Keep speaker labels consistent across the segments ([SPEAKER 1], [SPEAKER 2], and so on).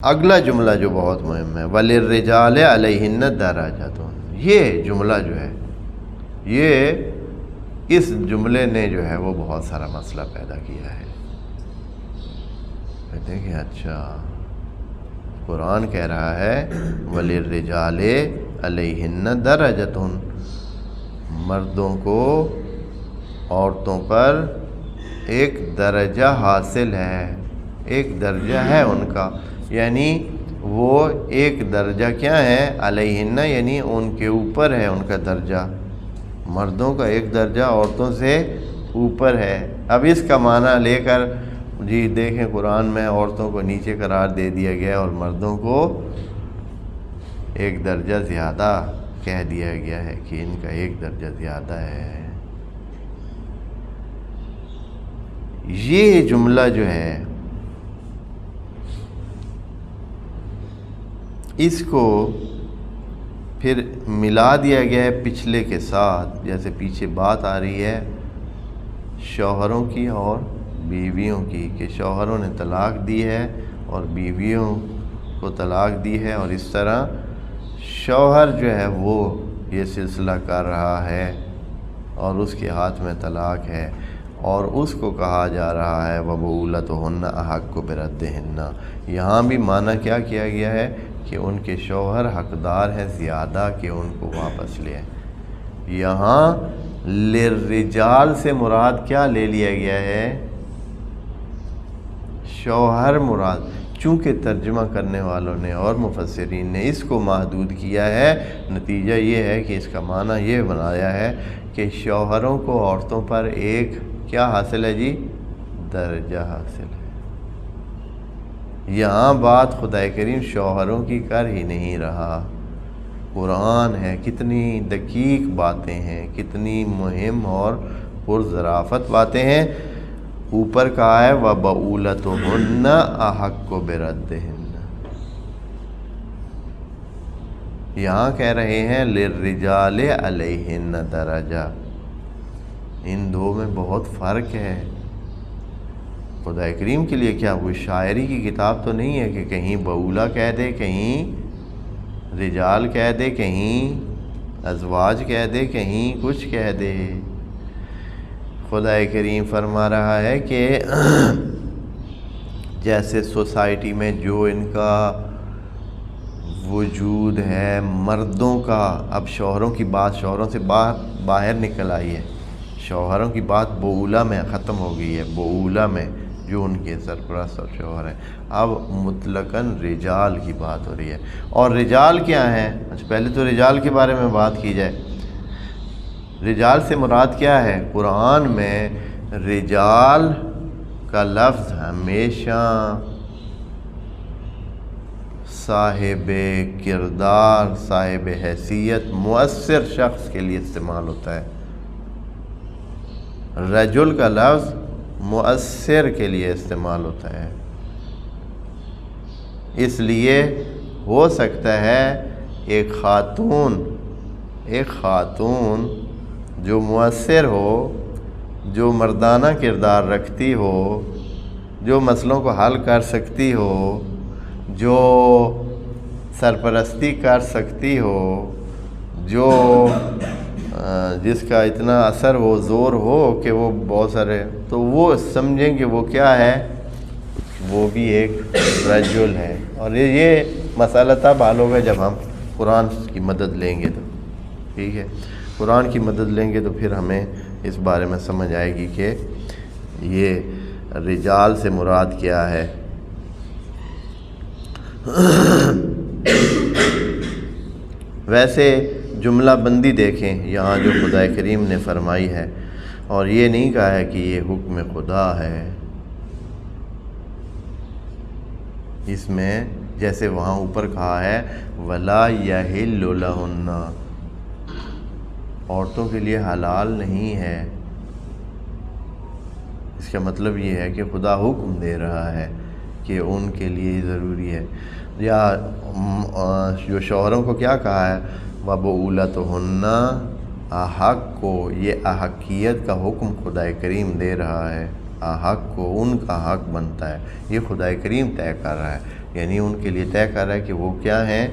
[SPEAKER 1] اگلا جملہ جو بہت مہم ہے، وَلِلرِّجَالِ عَلَيْهِنَّ دَرَجَةٌ، یہ جملہ جو ہے، اس جملے نے جو ہے وہ بہت سارا مسئلہ پیدا کیا ہے۔ کہتے ہیں کہ اچھا قرآن کہہ رہا ہے وَلِلرِّجَالِ عَلَيْهِنَّ دَرَجَةٌ، مردوں کو عورتوں پر ایک درجہ حاصل ہے، ایک درجہ ہے ان کا، یعنی وہ ایک درجہ کیا ہے، علیہن یعنی ان کے اوپر ہے ان کا درجہ، مردوں کا ایک درجہ عورتوں سے اوپر ہے۔ اب اس کا معنی لے کر جی دیکھیں قرآن میں عورتوں کو نیچے قرار دے دیا گیا اور مردوں کو ایک درجہ زیادہ کہہ دیا گیا ہے کہ ان کا ایک درجہ زیادہ ہے۔ یہ جملہ جو ہے اس کو پھر ملا دیا گیا ہے پچھلے کے ساتھ، جیسے پیچھے بات آ رہی ہے شوہروں کی اور بیویوں کی، کہ شوہروں نے طلاق دی ہے اور بیویوں کو طلاق دی ہے، اور اس طرح شوہر جو ہے وہ یہ سلسلہ کر رہا ہے اور اس کے ہاتھ میں طلاق ہے، اور اس کو کہا جا رہا ہے وَبُعُولَتُهُنَّ أَحَقُّ بِرَدِّهِنَّ۔ یہاں بھی معنی کیا کیا گیا ہے کہ ان کے شوہر حقدار ہیں زیادہ کہ ان کو واپس لیں۔ یہاں للرجال سے مراد کیا لے لیا گیا ہے، شوہر مراد، چونکہ ترجمہ کرنے والوں نے اور مفسرین نے اس کو محدود کیا ہے، نتیجہ یہ ہے کہ اس کا معنی یہ بنایا ہے کہ شوہروں کو عورتوں پر ایک کیا حاصل ہے جی، درجہ حاصل ہے۔ یہاں بات خدا کریم شوہروں کی کر ہی نہیں رہا، قرآن ہے، کتنی دقیق باتیں ہیں، کتنی مہم اور پرظرافت باتیں ہیں۔ اوپر کہا ہے وَبُعُولَتُهُنَّ أَحَقُّ بِرَدِّهِنَّ، یہاں کہہ رہے ہیں لِلرِّجَالِ عَلَيْهِنَّ دَرَجَةٌ، ان دو میں بہت فرق ہے۔ خدا کریم کے لیے کیا کوئی شاعری کی کتاب تو نہیں ہے کہ کہیں بعولہ کہہ دے، کہیں رجال کہہ دے، کہیں ازواج کہہ دے، کہیں کچھ کہہ دے۔ خدا کریم فرما رہا ہے کہ جیسے سوسائٹی میں جو ان کا وجود ہے مردوں کا، اب شوہروں کی بات شوہروں سے باہر نکل آئی ہے، شوہروں کی بات بعولہ میں ختم ہو گئی ہے، بعولہ میں جو ان کے سرپرست اور شوہر ہیں، اب مطلقاً رجال کی بات ہو رہی ہے۔ اور رجال کیا ہیں، پہلے تو رجال کے بارے میں بات کی جائے۔ رجال سے مراد کیا ہے، قرآن میں رجال کا لفظ ہمیشہ صاحب کردار، صاحب حیثیت، مؤثر شخص کے لیے استعمال ہوتا ہے۔ رجل کا لفظ مؤثر کے لیے استعمال ہوتا ہے، اس لیے ہو سکتا ہے ایک خاتون جو مؤثر ہو، جو مردانہ کردار رکھتی ہو، جو مسئلوں کو حل کر سکتی ہو، جو سرپرستی کر سکتی ہو، جس کا اتنا اثر ہو، زور ہو کہ وہ بہت سارے، تو وہ سمجھیں کہ وہ کیا ہے، وہ بھی ایک رجل ہے۔ اور یہ مسئلہ تب حل ہوگا جب ہم قرآن کی مدد لیں گے، تو ٹھیک ہے، قرآن کی مدد لیں گے تو پھر ہمیں اس بارے میں سمجھ آئے گی کہ یہ رجال سے مراد کیا ہے۔ ویسے جملہ بندی دیکھیں یہاں جو خدا کریم نے فرمائی ہے، اور یہ نہیں کہا ہے کہ یہ حکم خدا ہے، اس میں جیسے وہاں اوپر کہا ہے وَلَا يَحِلُّ لَهُنَّ، عورتوں کے لیے حلال نہیں ہے، اس کا مطلب یہ ہے کہ خدا حکم دے رہا ہے کہ ان کے لیے ضروری ہے۔ یا جو شوہروں کو کیا کہا ہے وَبُعُولَتُهُنَّ احق کو، یہ احقیت کا حکم خدا کریم دے رہا ہے، حق کو ان کا حق بنتا ہے، یہ خدا کریم طے کر رہا ہے۔ یعنی ان کے لیے طے کر رہا ہے کہ وہ کیا ہیں،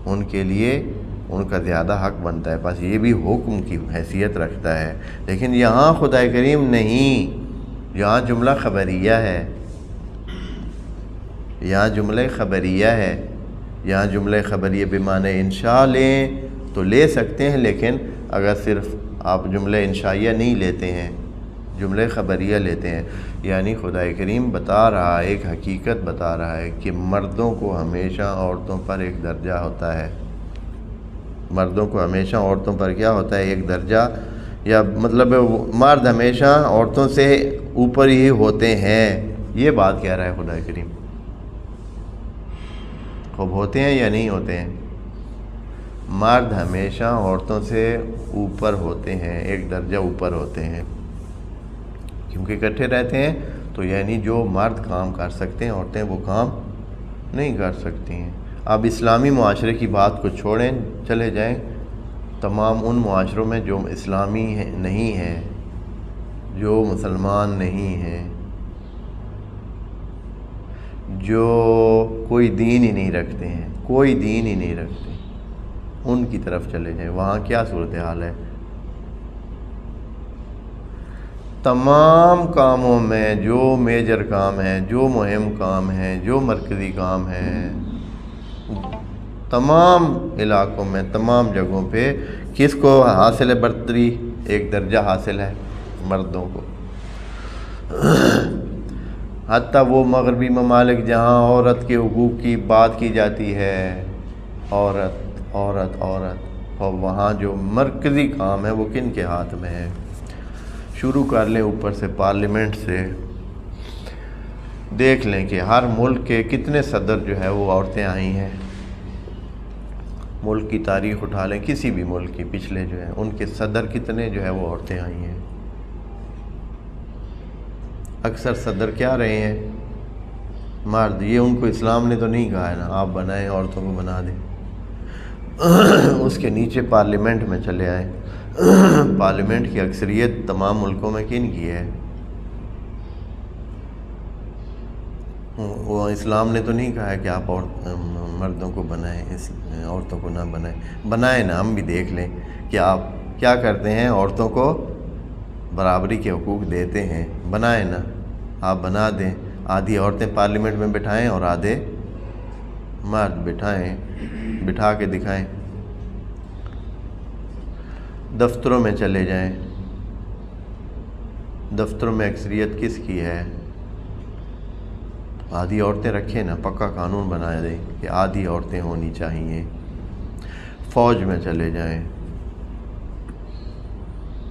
[SPEAKER 1] ان کے لیے ان کا زیادہ حق بنتا ہے، بس یہ بھی حکم کی حیثیت رکھتا ہے۔ لیکن یہاں خدا کریم نہیں، یہاں جملہ خبریہ ہے، یہاں جملہ خبریہ ہے، یہاں جملہ خبریہ بمعنی انشاء لیں تو لے سکتے ہیں، لیکن اگر صرف آپ جملہ انشائیہ نہیں لیتے ہیں، جملہ خبریہ لیتے ہیں، یعنی خدا کریم بتا رہا ہے، ایک حقیقت بتا رہا ہے کہ مردوں کو ہمیشہ عورتوں پر ایک درجہ ہوتا ہے، مردوں کو ہمیشہ عورتوں پر کیا ہوتا ہے، ایک درجہ، یا مطلب مرد ہمیشہ عورتوں سے اوپر ہی ہوتے ہیں، یہ بات کہہ رہا ہے خدا کریم۔ خوب ہوتے ہیں یا نہیں ہوتے ہیں؟ مرد ہمیشہ عورتوں سے اوپر ہوتے ہیں، ایک درجہ اوپر ہوتے ہیں، کیونکہ اکٹھے رہتے ہیں، تو یعنی جو مرد کام کر سکتے ہیں عورتیں وہ کام نہیں کر سکتی ہیں۔ اب اسلامی معاشرے کی بات کو چھوڑیں، چلے جائیں تمام ان معاشروں میں جو اسلامی نہیں ہیں، جو مسلمان نہیں ہیں، جو کوئی دین ہی نہیں رکھتے ہیں، کوئی دین ہی نہیں رکھتے، ان کی طرف چلے جائیں، وہاں کیا صورتحال ہے؟ تمام کاموں میں جو میجر کام ہیں، جو مہم کام ہیں، جو مرکزی کام ہیں، تمام علاقوں میں، تمام جگہوں پہ کس کو حاصل ہے برتری؟ ایک درجہ حاصل ہے مردوں کو۔ حتیٰ وہ مغربی ممالک جہاں عورت کے حقوق کی بات کی جاتی ہے، عورت عورت عورت، اور وہاں جو مرکزی کام ہے وہ کن کے ہاتھ میں ہے؟ شروع کر لیں اوپر سے، پارلیمنٹ سے، دیکھ لیں کہ ہر ملک کے کتنے صدر جو ہے وہ عورتیں آئی ہیں، ملک کی تاریخ اٹھا لیں، کسی بھی ملک کی پچھلے جو ہیں ان کے صدر کتنے جو ہے وہ عورتیں آئی ہیں۔ اکثر صدر کیا رہے ہیں؟ مرد۔ یہ ان کو اسلام نے تو نہیں کہا ہے نا آپ بنائیں، عورتوں کو بنا دیں۔ اس کے نیچے پارلیمنٹ میں چلے آئیں، پارلیمنٹ کی اکثریت تمام ملکوں میں کن کی ہے؟ وہ اسلام نے تو نہیں کہا ہے کہ آپ مردوں کو بنائیں، عورتوں کو نہ بنائیں۔ بنائیں نا، ہم بھی دیکھ لیں کہ آپ کیا کرتے ہیں، عورتوں کو برابری کے حقوق دیتے ہیں، بنائیں نا، آپ بنا دیں، آدھی عورتیں پارلیمنٹ میں بٹھائیں اور آدھے مرد بٹھائیں، بٹھا کے دکھائیں۔ دفتروں میں چلے جائیں، دفتروں میں اکثریت کس کی ہے؟ آدھی عورتیں رکھیں نا، پکا قانون بنا دیں کہ آدھی عورتیں ہونی چاہیے۔ فوج میں چلے جائیں،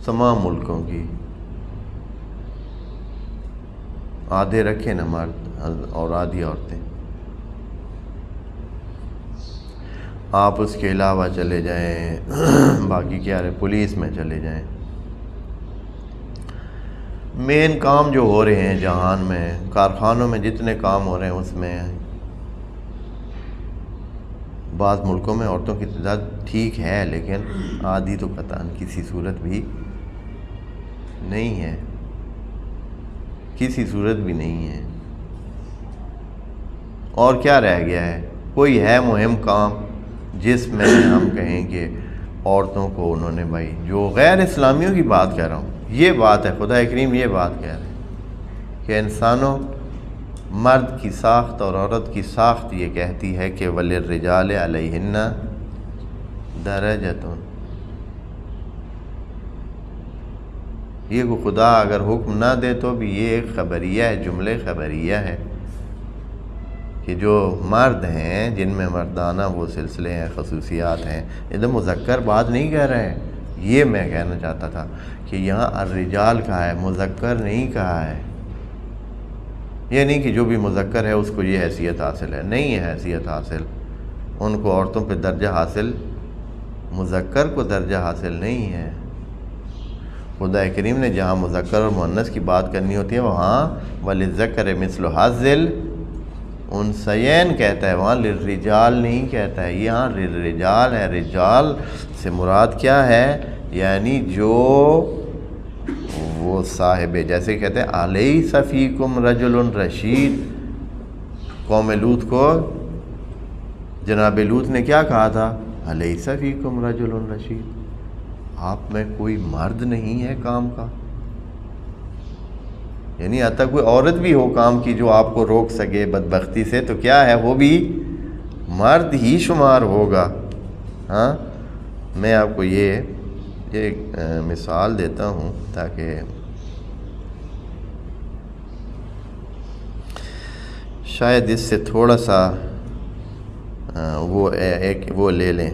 [SPEAKER 1] تمام ملکوں کی آدھے رکھیں نا مرد اور آدھی عورتیں۔ آپ اس کے علاوہ چلے جائیں، باقی کیا رہے، پولیس میں چلے جائیں، مین کام جو ہو رہے ہیں جہان میں، کارخانوں میں جتنے کام ہو رہے ہیں اس میں بعض ملکوں میں عورتوں کی تعداد ٹھیک ہے، لیکن آدھی تو قطعاً کسی صورت بھی نہیں ہے، کسی صورت بھی نہیں ہے۔ اور کیا رہ گیا ہے؟ کوئی ہے مہم کام جس میں ہم کہیں کہ عورتوں کو انہوں نے، بھائی جو غیر اسلامیوں کی بات کہہ رہا ہوں، یہ بات ہے، خدا کریم یہ بات کہہ رہے ہیں کہ انسانوں، مرد کی ساخت اور عورت کی ساخت یہ کہتی ہے کہ وَلِلرِّجَالِ عَلَيْهِنَّ دَرَجَةٌ۔ یہ کو خدا اگر حکم نہ دے تو بھی یہ ایک خبریہ ہے، جملے خبریہ ہے کہ جو مرد ہیں جن میں مردانہ وہ سلسلے ہیں، خصوصیات ہیں، ادھر مذکر بات نہیں کہہ رہے ہیں۔ یہ میں کہنا چاہتا تھا کہ یہاں الرجال کہا ہے، مذکر نہیں کہا ہے۔ یہ نہیں کہ جو بھی مذکر ہے اس کو یہ حیثیت حاصل ہے، نہیں ہے حیثیت حاصل، ان کو عورتوں پہ درجہ حاصل، مذکر کو درجہ حاصل نہیں ہے۔ خدا کریم نے جہاں مذکر اور مؤنث کی بات کرنی ہوتی ہے وہاں وَلِلذَّكَرِ مِثْلُ حَظِّ الْأُنثَيَيْنِ کہتا ہے، وہاں للرجال نہیں کہتا ہے، یہاں للرجال ہے۔ رجال سے مراد کیا ہے؟ یعنی جو وہ صاحب، جیسے کہتے ہیں عَلَيْسَ فِيكُمْ رَجُلٌ رشید، قوم لوط کو جناب لوط نے کیا کہا تھا؟ الیس فیکم رجل رشید، آپ میں کوئی مرد نہیں ہے کام کا؟ یعنی حتیٰ کوئی عورت بھی ہو کام کی جو آپ کو روک سکے بدبختی سے، تو کیا ہے، وہ بھی مرد ہی شمار ہوگا۔ ہاں، میں آپ کو یہ مثال دیتا ہوں تاکہ شاید اس سے تھوڑا سا وہ لے لیں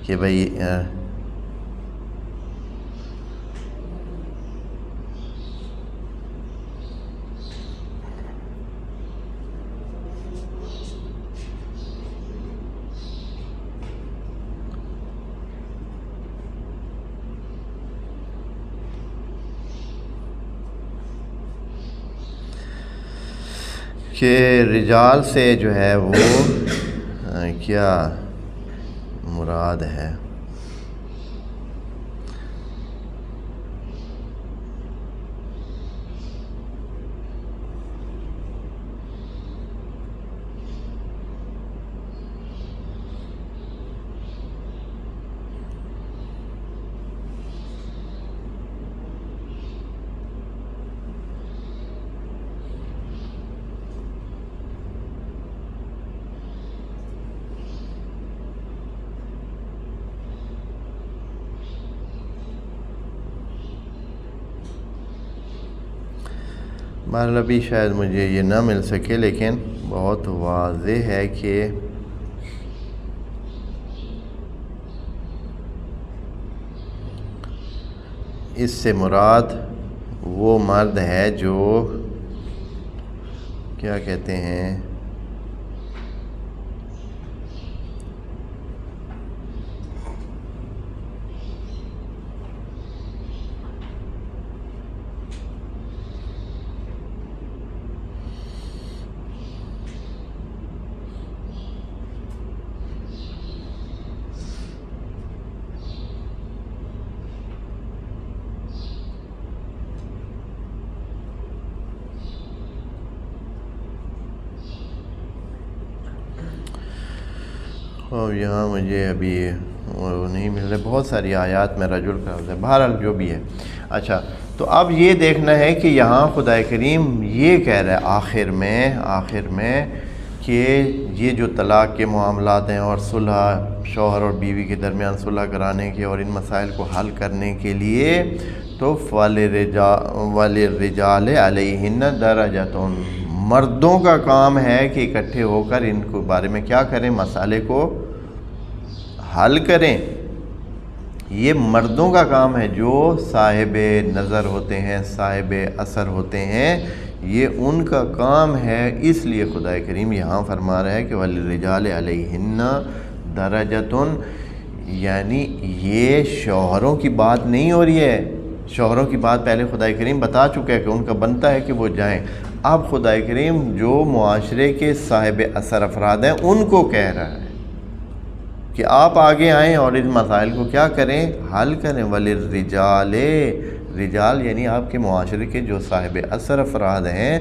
[SPEAKER 1] کہ بھئی کہ رجال سے جو ہے وہ کیا مراد ہے۔ بہرحال ابھی شاید مجھے یہ نہ مل سکے، لیکن بہت واضح ہے کہ اس سے مراد وہ مرد ہے جو کیا کہتے ہیں، اور یہاں مجھے ابھی وہ نہیں مل رہے، بہت ساری آیات میں رجل کا ہے، بہرحال جو بھی ہے۔ اچھا، تو اب یہ دیکھنا ہے کہ یہاں خدا کریم یہ کہہ رہا ہے آخر میں کہ یہ جو طلاق کے معاملات ہیں اور صلح، شوہر اور بیوی کے درمیان صلح کرانے کے اور ان مسائل کو حل کرنے کے لیے، تو وَلِلرِّجَالِ عَلَيْهِنَّ دَرَجَةٌ، مردوں کا کام ہے کہ اکٹھے ہو کر ان کو بارے میں کیا کریں، مسئلے کو حل کریں۔ یہ مردوں کا کام ہے، جو صاحب نظر ہوتے ہیں، صاحب اثر ہوتے ہیں، یہ ان کا کام ہے۔ اس لیے خدا کریم یہاں فرما رہا ہے کہ وَلِلرِّجَالِ عَلَيْهِنَّ دَرَجَةٌ، یعنی یہ شوہروں کی بات نہیں ہو رہی ہے۔ شوہروں کی بات پہلے خدا کریم بتا چکا ہے کہ ان کا بنتا ہے کہ وہ جائیں۔ اب خدا کریم جو معاشرے کے صاحب اثر افراد ہیں ان کو کہہ رہا ہے کہ آپ آگے آئیں اور ان مسائل کو کیا کریں، حل کریں۔ وَلِلرِّجَالِ، رجال یعنی آپ کے معاشرے کے جو صاحب اثر افراد ہیں،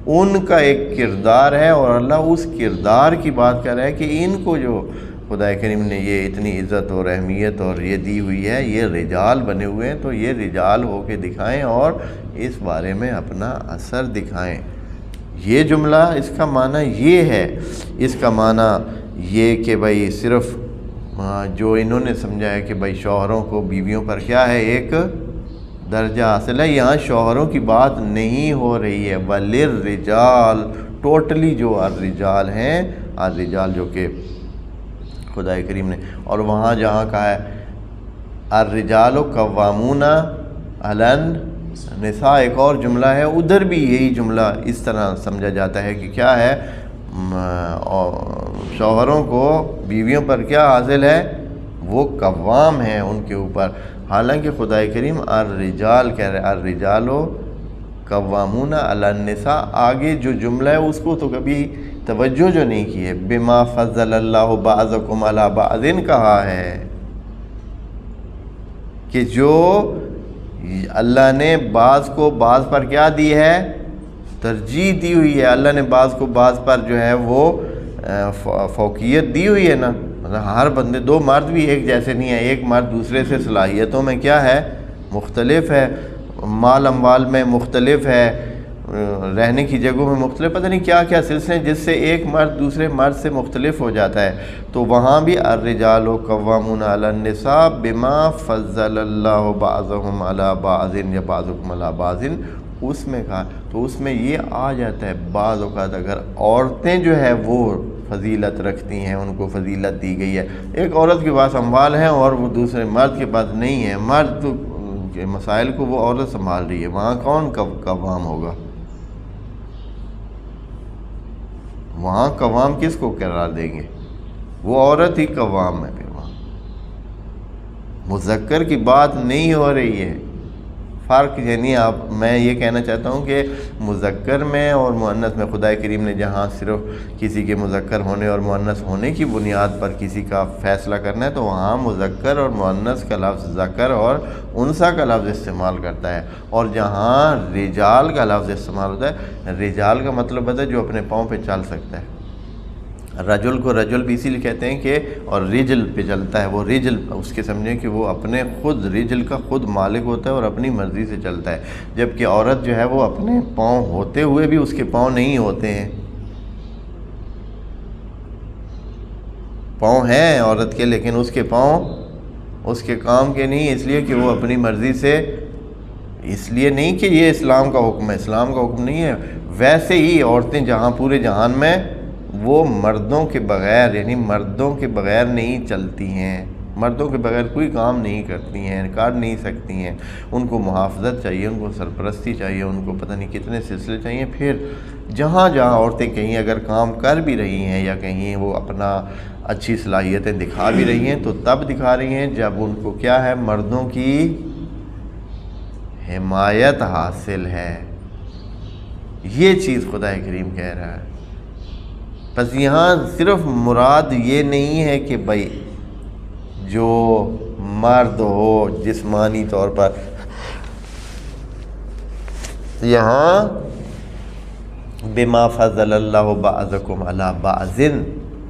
[SPEAKER 1] ان کا ایک کردار ہے، اور اللہ اس کردار کی بات کر رہا ہے کہ ان کو جو خدا کریم نے یہ اتنی عزت اور اہمیت اور یہ دی ہوئی ہے، یہ رجال بنے ہوئے ہیں، تو یہ رجال ہو کے دکھائیں اور اس بارے میں اپنا اثر دکھائیں۔ یہ جملہ اس کا معنی یہ ہے، اس کا معنی یہ کہ بھائی صرف جو انہوں نے سمجھا ہے کہ بھائی شوہروں کو بیویوں پر کیا ہے، ایک درجہ حاصل ہے، یہاں شوہروں کی بات نہیں ہو رہی ہے۔ وَلِلرِّجَالِ، ٹوٹلی جو الرجال ہیں، الرجال جو کہ خدا کریم نے، اور وہاں جہاں کہا ہے الرجال قوامون علی النساء، ایک اور جملہ ہے، ادھر بھی یہی جملہ اس طرح سمجھا جاتا ہے کہ کیا ہے، شوہروں کو بیویوں پر کیا حاصل ہے، وہ قوام ہیں ان کے اوپر۔ حالانکہ خدا کریم الرجال کہہ رہے، الرجال قوامون علی النساء، آگے جو جملہ ہے اس کو تو کبھی توجہ جو نہیں کی ہے، بما فضل اللہ بعضکم علی بعض کہا ہے کہ جو اللہ نے بعض کو بعض پر کیا دی ہے، ترجیح دی ہوئی ہے اللہ نے بعض کو بعض پر جو ہے وہ فوقیت دی ہوئی ہے نا. مطلب ہر بندے، دو مرد بھی ایک جیسے نہیں ہیں، ایک مرد دوسرے سے صلاحیتوں میں کیا ہے مختلف ہے، مال اموال میں مختلف ہے، رہنے کی جگہوں میں مختلف، پتہ نہیں کیا کیا سلسلے جس سے ایک مرد دوسرے مرد سے مختلف ہو جاتا ہے. تو وہاں بھی الرجال قوامون علی النساء بما فضل اللہ بعضهم علی بعض یا بعضکم علی بعض، اس میں کہا. تو اس میں یہ آ جاتا ہے بعض اوقات اگر عورتیں جو ہے وہ فضیلت رکھتی ہیں، ان کو فضیلت دی گئی ہے. ایک عورت کے پاس اموال ہیں اور وہ دوسرے مرد کے پاس نہیں ہے، مرد کے مسائل کو وہ عورت سنبھال رہی ہے، وہاں کون قوام ہوگا؟ وہاں قوام کس کو قرار دیں گے؟ وہ عورت ہی قوام ہے. پھر وہاں مذکر کی بات نہیں ہو رہی ہے. فرق یعنی میں یہ کہنا چاہتا ہوں کہ مذکر میں اور مؤنث میں خدا کریم نے جہاں صرف کسی کے مذکر ہونے اور مؤنث ہونے کی بنیاد پر کسی کا فیصلہ کرنا ہے، تو وہاں مذکر اور مؤنث کا لفظ ذکر اور انثیٰ کا لفظ استعمال کرتا ہے. اور جہاں رجال کا لفظ استعمال ہوتا ہے، رجال کا مطلب ہوتا ہے جو اپنے پاؤں پہ چل سکتا ہے. رجل کو رجل بھی اسی لیے کہتے ہیں کہ اور رجل پہ چلتا ہے، وہ رجل اس کے سمجھیں کہ وہ اپنے خود رجل کا خود مالک ہوتا ہے اور اپنی مرضی سے چلتا ہے. جبکہ عورت جو ہے وہ اپنے پاؤں ہوتے ہوئے بھی اس کے پاؤں نہیں ہوتے ہیں. پاؤں ہیں عورت کے لیکن اس کے پاؤں اس کے کام کے نہیں، اس لیے کہ وہ اپنی مرضی سے، اس لیے نہیں کہ یہ اسلام کا حکم ہے، اسلام کا حکم نہیں ہے. ویسے ہی عورتیں جہاں پورے جہان میں وہ مردوں کے بغیر، یعنی مردوں کے بغیر نہیں چلتی ہیں، مردوں کے بغیر کوئی کام نہیں کرتی ہیں، کر نہیں سکتی ہیں. ان کو محافظت چاہیے، ان کو سرپرستی چاہیے، ان کو پتہ نہیں کتنے سلسلے چاہیے. پھر جہاں جہاں عورتیں کہیں اگر کام کر بھی رہی ہیں یا کہیں وہ اپنا اچھی صلاحیتیں دکھا بھی رہی ہیں تو تب دکھا رہی ہیں جب ان کو کیا ہے، مردوں کی حمایت حاصل ہے. یہ چیز خدا کریم کہہ رہا ہے. بس یہاں صرف مراد یہ نہیں ہے کہ بھائی جو مرد ہو جسمانی طور پر، یہاں بما فضل اللہ بعضکم علی بعض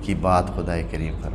[SPEAKER 1] کی بات خدا کریم فرماتا ہے.